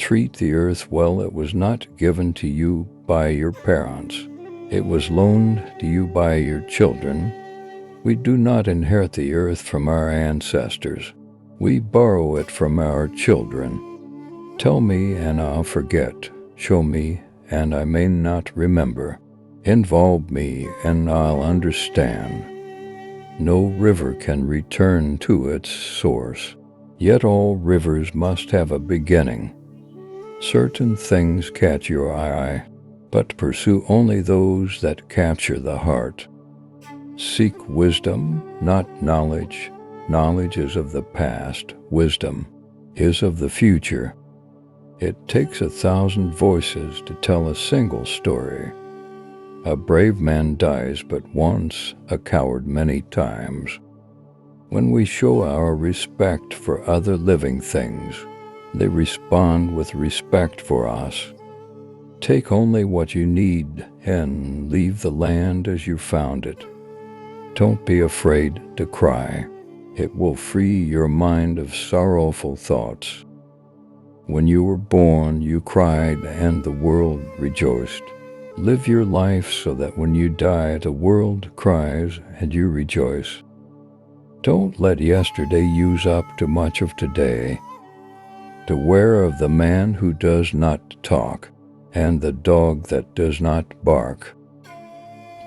treat the earth well. It was not given to you by your parents. It was loaned to you by your children. We do not inherit the earth from our ancestors. We borrow it from our children. Tell me and I'll forget. Show me and I may not remember. Involve me and I'll understand. No river can return to its source, yet all rivers must have a beginning. Certain things catch your eye, but pursue only those that capture the heart. Seek wisdom, not knowledge. Knowledge is of the past. Wisdom is of the future. It takes 1,000 voices to tell a single story. A brave man dies but once, a coward many times. When we show our respect for other living things, they respond with respect for us. Take only what you need and leave the land as you found it. Don't be afraid to cry. It will free your mind of sorrowful thoughts. When you were born, you cried and the world rejoiced. Live your life so that when you die, the world cries and you rejoice. Don't let yesterday use up too much of today. Beware of the man who does not talk, and the dog that does not bark.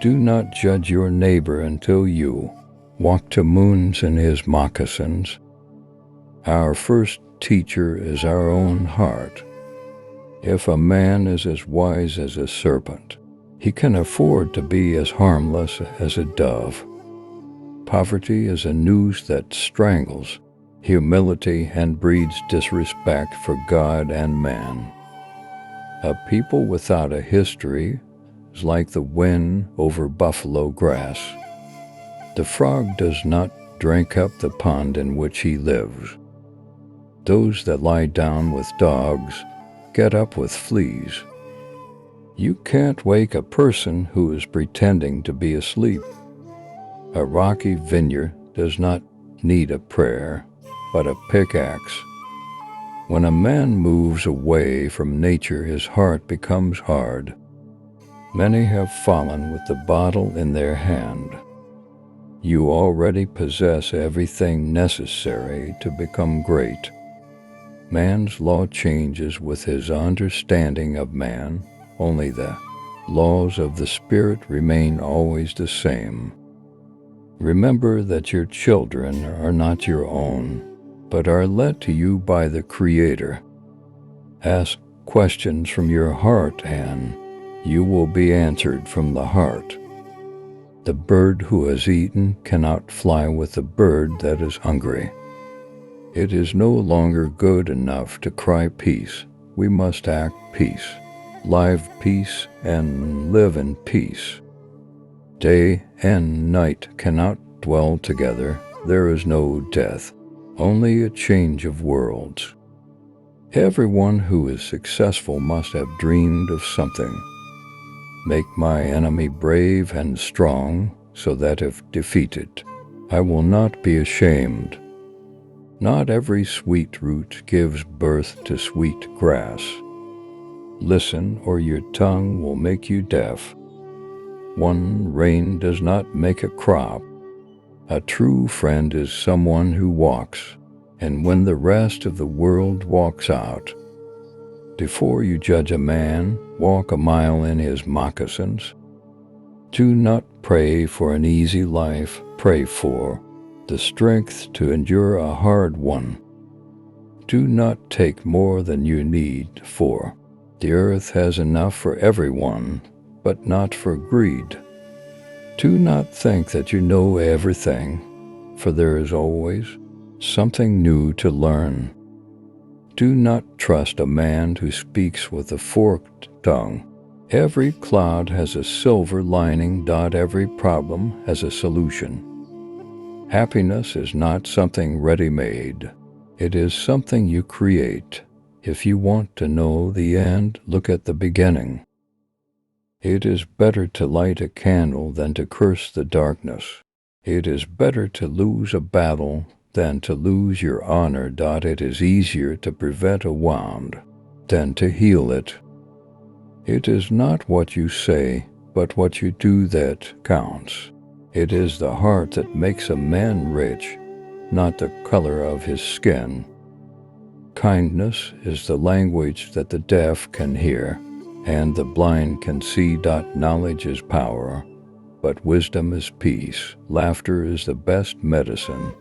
Do not judge your neighbor until you walk to moons in his moccasins. Our first teacher is our own heart. If a man is as wise as a serpent, he can afford to be as harmless as a dove. Poverty is a noose that strangles humility and breeds disrespect for God and man. A people without a history is like the wind over buffalo grass. The frog does not drink up the pond in which he lives. Those that lie down with dogs get up with fleas. You can't wake a person who is pretending to be asleep. A rocky vineyard does not need a prayer, but a pickaxe. When a man moves away from nature, his heart becomes hard. Many have fallen with the bottle in their hand. You already possess everything necessary to become great. Man's law changes with his understanding of man. Only the laws of the Spirit remain always the same. Remember that your children are not your own, but are led to you by the Creator. Ask questions from your heart and you will be answered from the heart. The bird who has eaten cannot fly with the bird that is hungry. It is no longer good enough to cry peace. We must act peace, live peace, and live in peace. Day and night cannot dwell together. There is no death, only a change of worlds. Everyone who is successful must have dreamed of something. Make my enemy brave and strong, so that if defeated, I will not be ashamed. Not every sweet root gives birth to sweet grass. Listen, or your tongue will make you deaf. One rain does not make a crop. A true friend is someone who walks, and when the rest of the world walks out. Before you judge a man, walk a mile in his moccasins. Do not pray for an easy life. Pray for the strength to endure a hard one. Do not take more than you need, for the earth has enough for everyone, but not for greed. Do not think that you know everything, for there is always something new to learn. Do not trust a man who speaks with a forked tongue. Every cloud has a silver lining. Every problem has a solution. Happiness is not something ready-made. It is something you create. If you want to know the end, look at the beginning. It is better to light a candle than to curse the darkness. It is better to lose a battle than to lose your honor. It is easier to prevent a wound than to heal it. It is not what you say, but what you do that counts. It is the heart that makes a man rich, not the color of his skin. Kindness is the language that the deaf can hear, and the blind can see. Knowledge is power, but wisdom is peace. Laughter is the best medicine.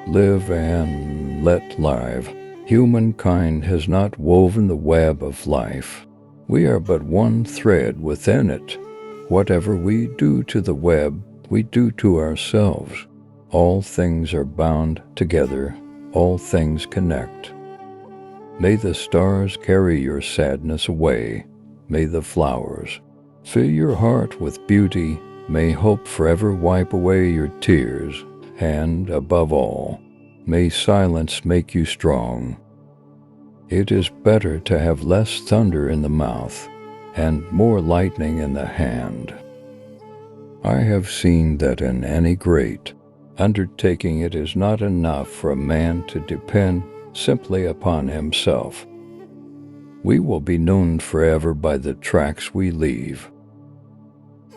Live and let live. Humankind has not woven the web of life. We are but one thread within it. Whatever we do to the web, we do to ourselves. All things are bound together. All things connect. May the stars carry your sadness away. May the flowers fill your heart with beauty. May hope forever wipe away your tears. And, above all, may silence make you strong. It is better to have less thunder in the mouth and more lightning in the hand. I have seen that in any great undertaking it is not enough for a man to depend simply upon himself. We will be known forever by the tracks we leave.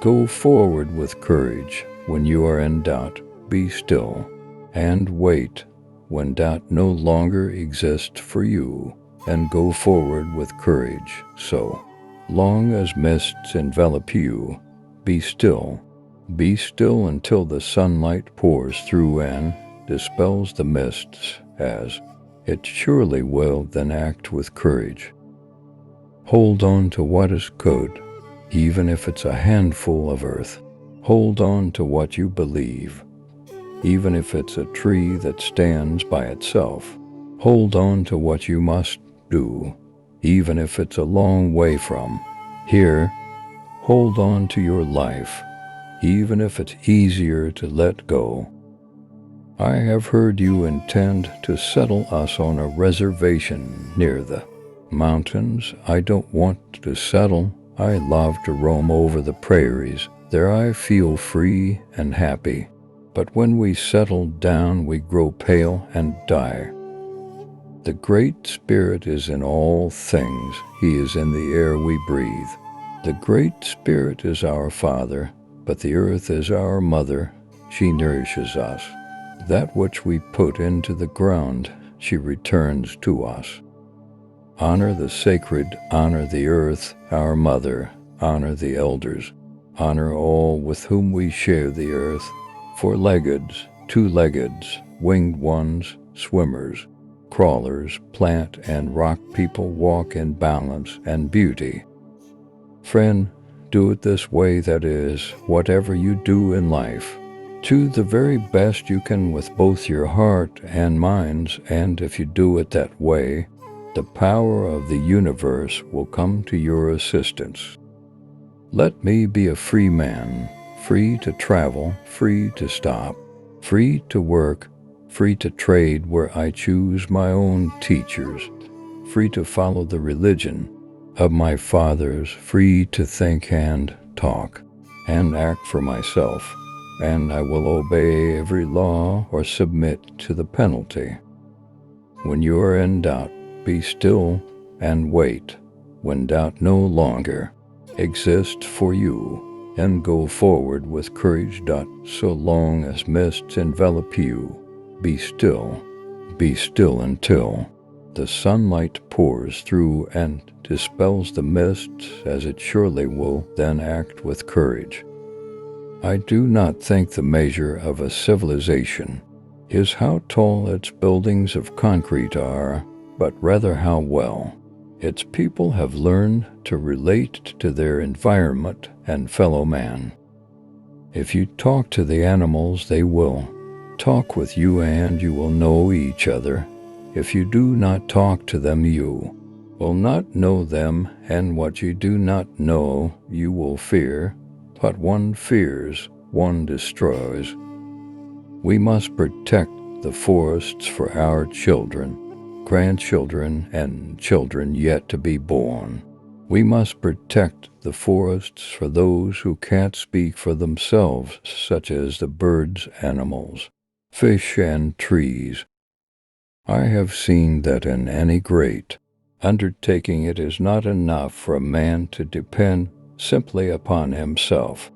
Go forward with courage. When you are in doubt, be still and wait. When doubt no longer exists for you, and go forward with courage. So long as mists envelop you, be still. Be still until the sunlight pours through and dispels the mists, as it surely will then act with courage. Hold on to what is good, even if it's a handful of earth. Hold on to what you believe, even if it's a tree that stands by itself. Hold on to what you must do, even if it's a long way from here. Hold on to your life, even if it's easier to let go. I have heard you intend to settle us on a reservation near the mountains. I don't want to settle. I love to roam over the prairies. There I feel free and happy. But when we settle down, we grow pale and die. The Great Spirit is in all things. He is in the air we breathe. The Great Spirit is our Father, but the earth is our mother. She nourishes us. That which we put into the ground, she returns to us. Honor the sacred, honor the earth, our mother, honor the elders, honor all with whom we share the earth. Four-leggeds, two-leggeds, winged ones, swimmers, crawlers, plant and rock people walk in balance and beauty. Friend, do it this way, that is, whatever you do in life, to the very best you can with both your heart and minds, and if you do it that way, the power of the universe will come to your assistance. Let me be a free man, free to travel, free to stop, free to work, free to trade where I choose my own teachers, free to follow the religion of my fathers, free to think and talk and act for myself, and I will obey every law or submit to the penalty. When you are in doubt, be still and wait. When doubt no longer exists for you, and go forward with courage. So long as mists envelop you, be still until the sunlight pours through and dispels the mists, as it surely will then act with courage. I do not think the measure of a civilization is how tall its buildings of concrete are, but rather how well its people have learned to relate to their environment and fellow man. If you talk to the animals, they will talk with you and you will know each other. If you do not talk to them, you will not know them, and what you do not know, you will fear. What one fears, one destroys. We must protect the forests for our children, grandchildren, and children yet to be born. We must protect the forests for those who can't speak for themselves, such as the birds, animals, fish, and trees. I have seen that in any great undertaking it is not enough for a man to depend simply upon himself.